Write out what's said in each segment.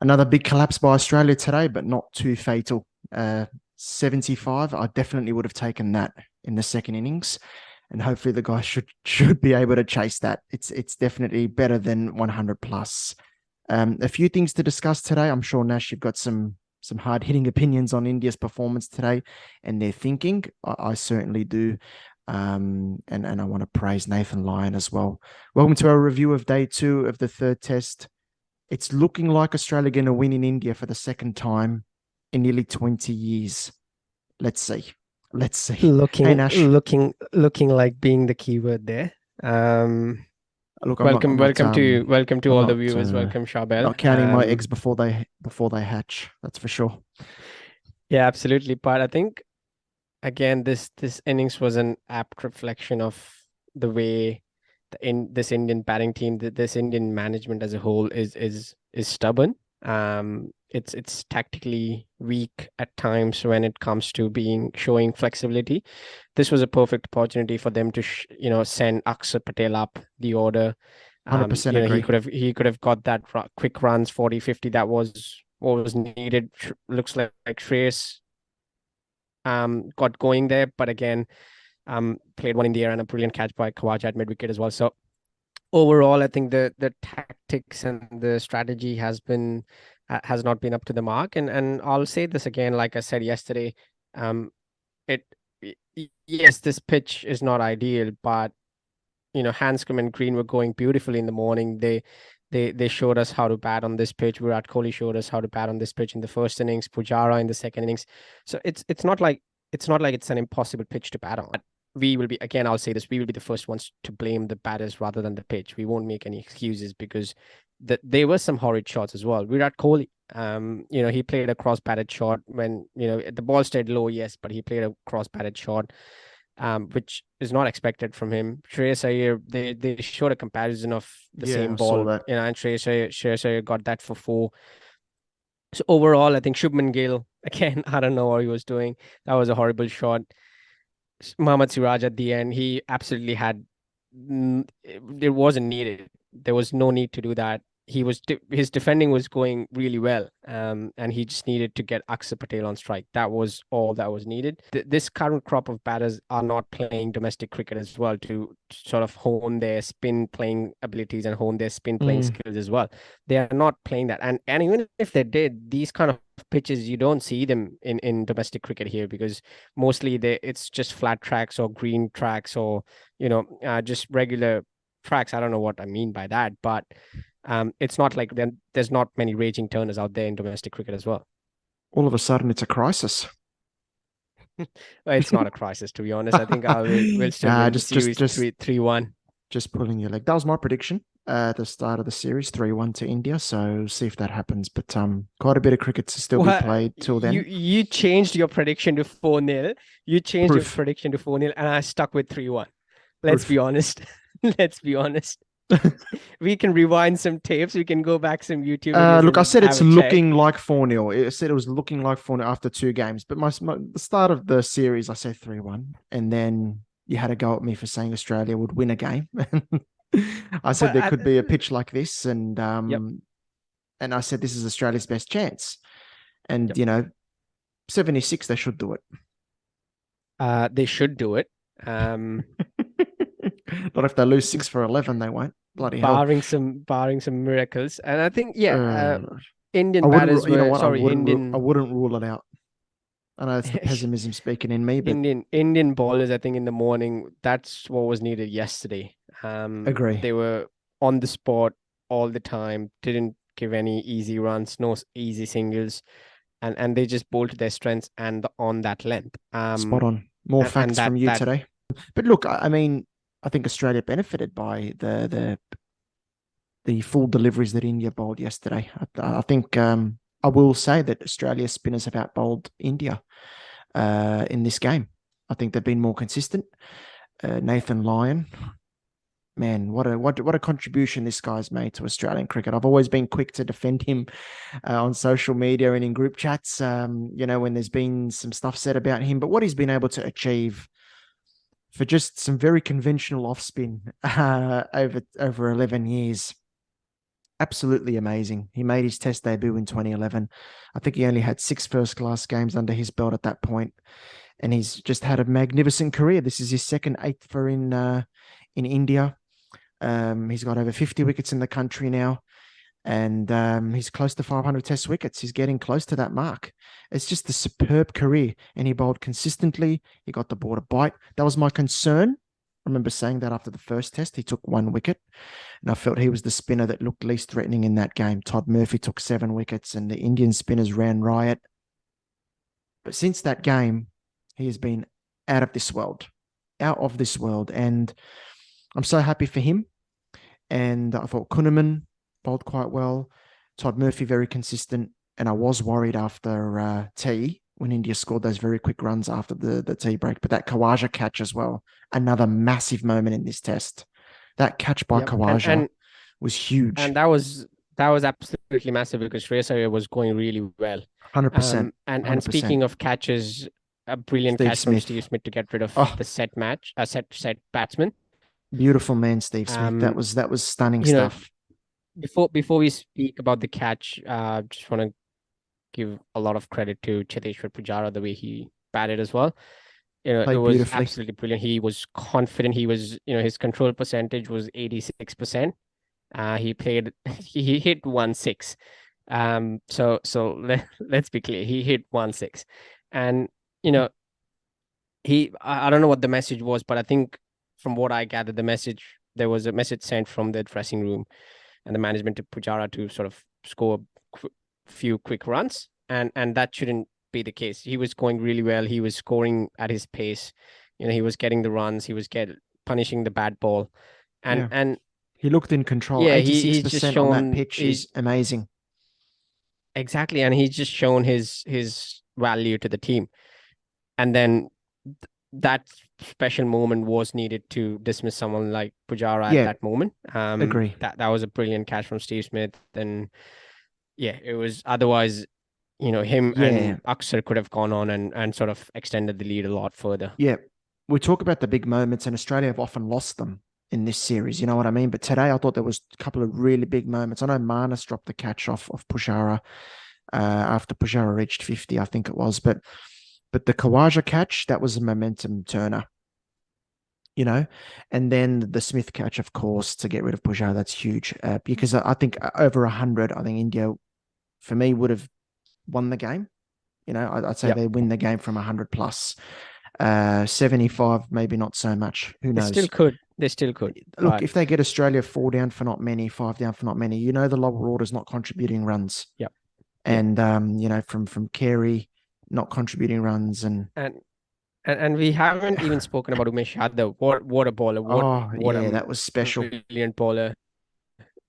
Another big collapse by Australia today, but not too fatal. 75. I definitely would have taken that in the second innings, and hopefully the guy should be able to chase that. It's definitely better than 100 plus. A few things to discuss today. I'm sure Nash, you've got some hard hitting opinions on India's performance today and their thinking. I certainly do. And I want to praise Nathan Lyon as well. Welcome to our review of day two of the third test. It's looking like Australia going to win in India for the second time in nearly 20 years. Let's see. Let's see. Hey, Nash. Looking like being the keyword there. Um, Look, welcome to I'm all the not, viewers. Welcome, Charbel. not counting my eggs before they hatch. That's for sure. Yeah, absolutely. But I think again, this innings was an apt reflection of the way this Indian batting team, this Indian management as a whole is stubborn. It's tactically weak at times when it comes to being showing flexibility. This was a perfect opportunity for them to send Akshar Patel up the order. 100% agree. He could have got that quick runs 40, 50. That was what was needed. Looks like Shreyas got going there, but again, played one in the air and a brilliant catch by Khawaja at mid wicket as well. So overall, I think the tactics and the strategy has not been up to the mark. And I'll say this again, like I said yesterday, um, it yes, this pitch is not ideal, but Hanscom and Green were going beautifully in the morning. They showed us how to bat on this pitch. Virat Kohli showed us how to bat on this pitch in the first innings, Pujara in the second innings. So it's not like it's an impossible pitch to bat on. We will be, again, I'll say this, we will be the first ones to blame the batters rather than the pitch. We won't make any excuses because there were some horrid shots as well. Virat Kohli, he played a cross batted shot when, the ball stayed low, yes, but he played a cross batted shot, which is not expected from him. Shreyas Iyer, they showed a comparison of the Yeah, same I saw ball, that. and Shreyas Iyer got that for four. So overall, I think Shubman Gill, again, I don't know what he was doing. That was a horrible shot. Mohammad Siraj at the end, he absolutely had, it wasn't needed. There was no need to do that. His defending was going really well, and he just needed to get Akshar Patel on strike. That was all that was needed. This current crop of batters are not playing domestic cricket as well to sort of hone their spin playing abilities and hone their spin playing Mm. skills as well. They are not playing that, and even if they did, these kind of pitches you don't see them in domestic cricket here because mostly it's just flat tracks or green tracks or just regular tracks. I don't know what I mean by that, but it's not like there's not many raging turners out there in domestic cricket as well. All of a sudden, it's a crisis. Well, it's not a crisis, to be honest. I think we'll still Nah, win the just just series just 3-1. just pulling your leg. That was my prediction at the start of the series, 3-1 to India. So see if that happens. But quite a bit of cricket to still be Well, played till then. you changed your prediction to 4-0. You changed your Proof. prediction to 4-0, and I stuck with 3-1. Let's Proof. be honest. Let's be honest. We can rewind some tapes. We can go back some YouTube videos Look, I and said have it's a check. looking like 4-0. I said it was looking like 4-0 after two games. But the start of the series, I said 3-1. And then you had a go at me for saying Australia would win a game. I said But there could be a pitch like this. yep, And I said this is Australia's best chance. And, yep. 76, they should do it. They should do it. Um, Not if they lose 6 for 11, they won't. Bloody hell. barring some miracles, and I think Uh, I Indian wouldn't, batters you know were what? sorry, I Indian wouldn't rule it out. I know it's the pessimism speaking in me, but Indian bowlers. I think in the morning, that's what was needed yesterday. agree. They were on the spot all the time. Didn't give any easy runs, no easy singles, and they just bowled to their strengths and on that length. Spot on. More And facts from you that today. But look, I mean, I think Australia benefited by the full deliveries that India bowled yesterday. I think I will say that Australia's spinners have outbowled India in this game. I think they've been more consistent. Nathan Lyon, man, what a contribution this guy's made to Australian cricket. I've always been quick to defend him on social media and in group chats. When there's been some stuff said about him, but what he's been able to achieve for just some very conventional off spin over 11 years. absolutely amazing. He made his test debut in 2011. I think he only had 6 first-class games under his belt at that point, and he's just had a magnificent career. This is his second eighth for in India. He's got over 50 wickets in the country now, and he's close to 500 Test wickets. He's getting close to that mark. It's just a superb career, and he bowled consistently. He got the ball to bite. That was my concern. I remember saying that after the first test, he took 1 wicket, and I felt he was the spinner that looked least threatening in that game. Todd Murphy took 7 wickets, and the Indian spinners ran riot. But since that game, he has been out of this world, out of this world, and I'm so happy for him. And I thought Kuhneman bowled quite well. Todd Murphy very consistent, and I was worried after tea when India scored those very quick runs after the tea break. But that Khawaja catch as well, another massive moment in this test. That catch by Yep. And Khawaja was huge. and that was absolutely massive because Shreyas Iyer was going really well. 100%. And 100%. speaking of catches, a brilliant Steve catch from Smith. Steve Smith to get rid of Oh, the set batsman. beautiful man, Steve Smith. That Um, was stunning you know, stuff. before we speak about the catch, just want to give a lot of credit to Cheteshwar Pujara the way he batted as well. It Played was beautifully. absolutely brilliant. He was confident. He was, his control percentage was 86%. He played, he hit 1-6. Let's be clear. He hit 1-6, and you know I don't know what the message was, but I think from what I gathered, there was a message sent from the dressing room and the management to Pujara to sort of score a few quick runs, and that shouldn't be the case. He was going really well. He was scoring at his pace. He was getting the runs. He was punishing the bad ball, and Yeah. and He looked in control. yeah, he's just 86% on that shown pitch is amazing. exactly, and he's just shown his value to the team. And then that special moment was needed to dismiss someone like Pujara at Yeah, that moment. agree. That was a brilliant catch from Steve Smith. And yeah, it was otherwise, him Yeah, and Aksar could have gone on and sort of extended the lead a lot further. yeah. We talk about the big moments, and Australia have often lost them in this series. You know what I mean? But today, I thought there was a couple of really big moments. I know Marnus dropped the catch off of Pujara after Pujara reached 50, I think it was. But the Kawaja catch, that was a momentum turner. And then the Smith catch, of course, to get rid of Pujara, that's huge. Because I think over 100, I think India, for me, would have won the game. I'd say Yep. they win the game from 100 plus. 75, maybe not so much. Who They still knows? could. They still could. Look, But if they get Australia 4 down for not many, 5 down for not many, the lower order's not contributing runs. yep. Yep. And from Carey not contributing runs And and we haven't even spoken about Umesh Yadav. What a bowler. oh What yeah, a that was special. brilliant bowler.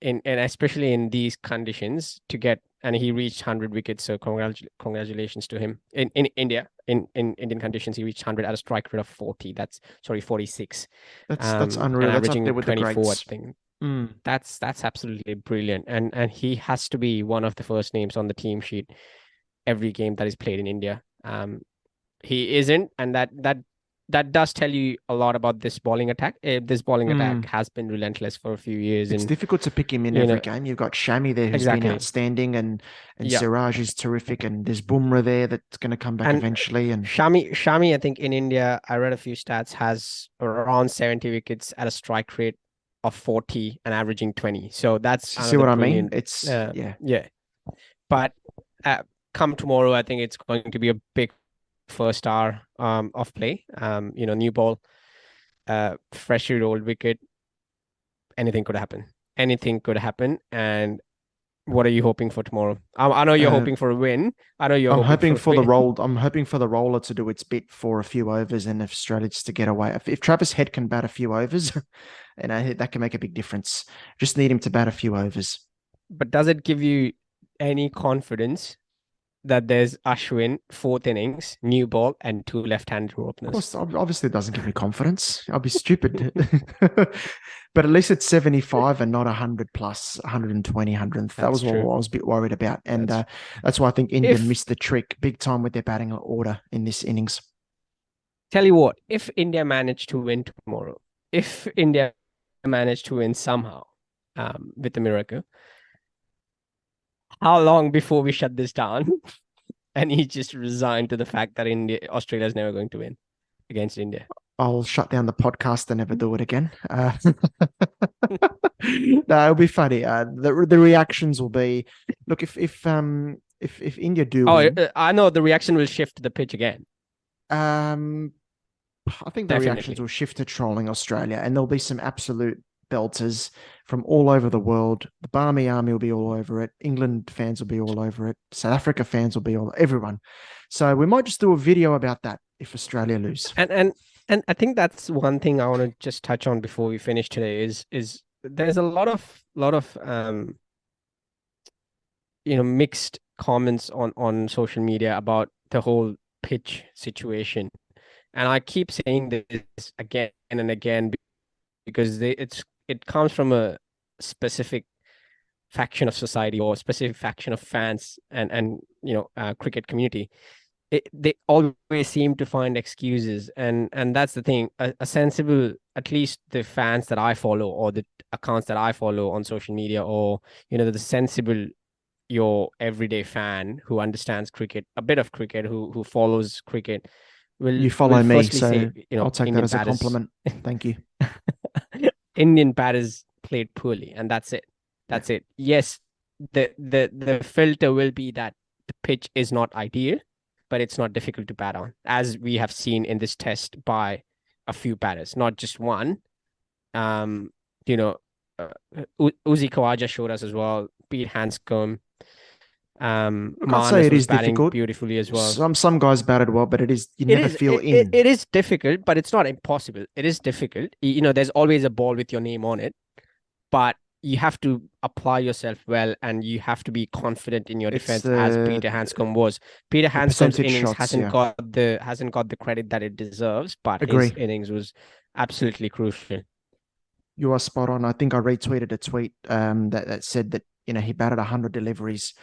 And especially in these conditions to get, and he reached 100 wickets, so congratulations to him. In India, in Indian conditions, he reached 100 at a strike rate of 40. That's, sorry, 46. That's And unreal. That's up there averaging with the 24, I greats. think. Mm. That's absolutely brilliant. And he has to be one of the first names on the team sheet every game that is played in India. He isn't, and that does tell you a lot about this bowling attack. This bowling attack Mm. has been relentless for a few years, It's and difficult to pick him in you every know game. You've got Shami there who's been exactly. outstanding, and Yeah, Siraj is terrific, and there's Bumrah there that's going to come back and eventually. And Shami, I think in India, I read a few stats, has around 70 wickets at a strike rate of 40 and averaging 20. So that's see another what I mean? brilliant. It's yeah, Yeah, but come tomorrow, I think it's going to be a big first hour of play. New ball, freshly rolled wicket. Anything could happen. Anything could happen. And what are you hoping for tomorrow? I know you're uh, hoping for a win. I know you're hoping for a win. I'm hoping for the roller to do its bit for a few overs, and if strategies to get away. If Travis Head can bat a few overs, that can make a big difference. Just need him to bat a few overs. But does it give you any confidence that there's Ashwin, fourth innings, new ball, and two left-handed Of openers? course, obviously, it doesn't give me confidence. I'll be stupid. But at least it's 75 and not 100 plus 120, 100. That That's was what true. I was a bit worried about. And That's that's why I think India if missed the trick big time with their batting order in this innings. tell you what, if India managed to win tomorrow, if India managed to win somehow, with a miracle, how long before we shut this down? And he just resigned to the fact that Australia is never going to win against India. I'll shut down the podcast and never do it again. No, it'll be funny. The reactions will be, look, if India do Oh, win, I know the reaction will shift to the pitch again. um, I think the reactions Definitely. will shift to trolling Australia, and there'll be some absolute belters from all over the world. The Barmy Army will be all over it. England fans will be all over it. South Africa fans will be all everyone. So we might just do a video about that if Australia lose. And I think that's one thing I want to just touch on before we finish today is there's a lot of mixed comments on social media about the whole pitch situation. And I keep saying this again and again because it comes from a specific faction of society or specific faction of fans and cricket community. They always seem to find excuses, and that's the thing. A sensible, at least the fans that I follow or the accounts that I follow on social media, or the sensible, your everyday fan who understands cricket, a bit of cricket, who follows cricket, will You will follow me, firstly say, so I'll take that Indian as a batters compliment. Thank you. Indian batters played poorly, and that's it. Yeah. That's it. Yes, the filter will be that the pitch is not ideal, but it's not difficult to bat on, as we have seen in this test by a few batters, not just one. Um, you know, uh, Uzi Khawaja showed us as well. Pete Hanscom, Look, I'd say Manas it was is batting difficult. beautiful as well. Some guys batted well, but it is you It never is feel it, it, in. it is difficult, but it's not impossible. It is difficult. There's always a ball with your name on it, but you have to apply yourself well and you have to be confident in your It's defense as Peter Hanscom was. Peter the Hanscom's percentage innings shots. Yeah, hasn't got the credit that it deserves, but his agree. innings was absolutely crucial. You are spot on. I think I retweeted a tweet that said that he batted 100 deliveries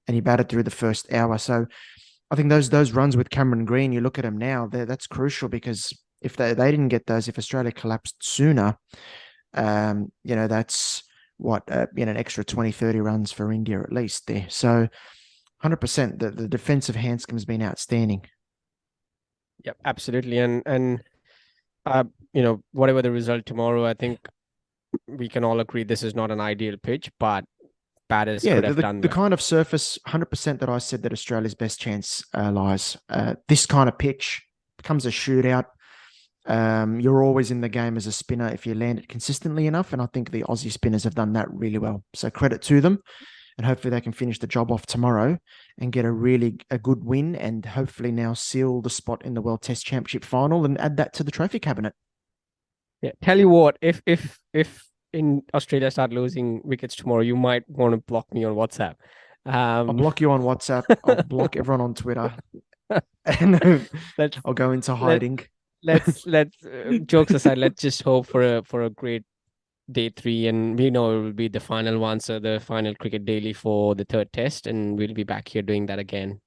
and he batted through the first hour. So I think those runs with Cameron Green, you look at him now, that's crucial because if they didn't get those, if Australia collapsed sooner, that's what an extra 20, 30 runs for India at least there. So 100%, the defensive Hanscom's been outstanding. Yep, absolutely. And whatever the result tomorrow, I think we can all agree this is not an ideal pitch, but batters Yeah, could the, have the, done the well. kind of surface, 100% that I said that Australia's best chance lies. This kind of pitch becomes a shootout. You're always in the game as a spinner if you land it consistently enough. And I think the Aussie spinners have done that really well. So credit to them. And hopefully they can finish the job off tomorrow and get a good win and hopefully now seal the spot in the World Test Championship final and add that to the trophy cabinet. Yeah, tell you what, if in Australia start losing wickets tomorrow, you might want to block me on WhatsApp. I'll Um, block you on WhatsApp. I'll block everyone on Twitter and let's I'll go into let hiding. let's jokes aside, let's just hope for a great day three, and we know it will be the final one, so the final cricket daily for the third test, and we'll be back here doing that again